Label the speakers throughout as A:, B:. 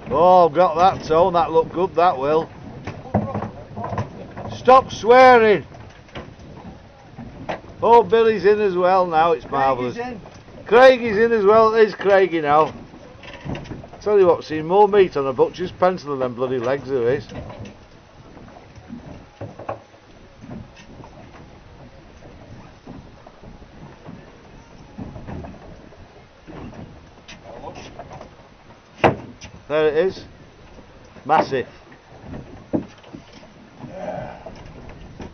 A: Oh, I've got that tone, that looked good, that will. Stop swearing! Oh, Billy's in as well now, it's marvellous. Craig is in as well, there's Craigie now. I tell you what, seen more meat on a butcher's pencil than them bloody legs there is. There it is. Massive.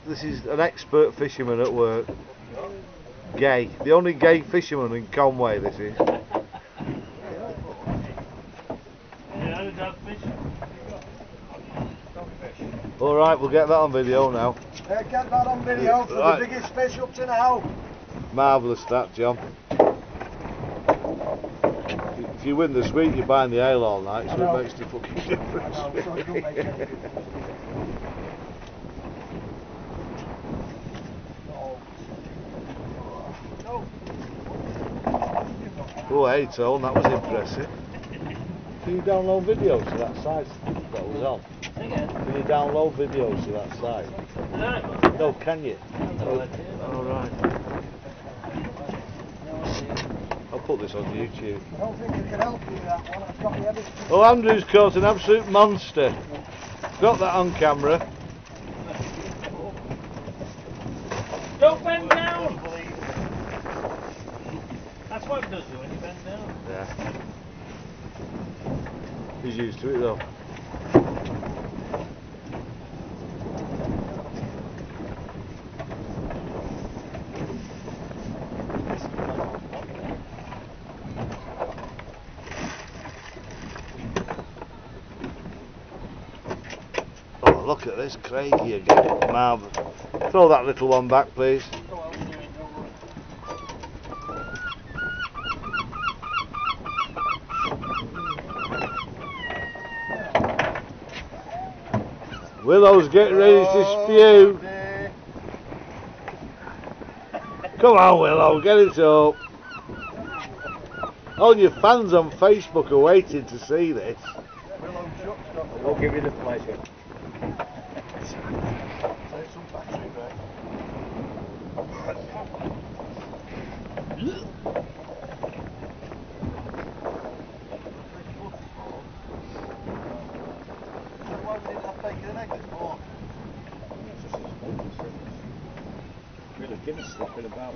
A: This is an expert fisherman at work. Gay. The only gay fisherman in Conway, this is. Alright, we'll get that on video now.
B: Get that on video for the biggest fish up to now.
A: Marvellous that, John. If you win the sweet, you're buying the ale all night, so it makes the fucking difference.
B: I know, so it don't make any difference.
A: Oh, hey, Tone, that was impressive. Can you download videos to that site that was on? Can you download videos to that site? No, can you? Oh, right. I'll put this on YouTube.
B: I don't think I can help you with that one. I've got the edit.
A: Oh, Andrew's caught an absolute monster. Got that on camera.
C: Don't bend down! That's what it does when you bend down.
A: Yeah. He's used to it though. Oh, look at this Craigie again. Marvellous. Throw that little one back, please. Willow's getting ready to spew. Come on, Willow, get it up. All your fans on Facebook are waiting to see this.
C: We'll give you the pleasure. Really, give us slipping about.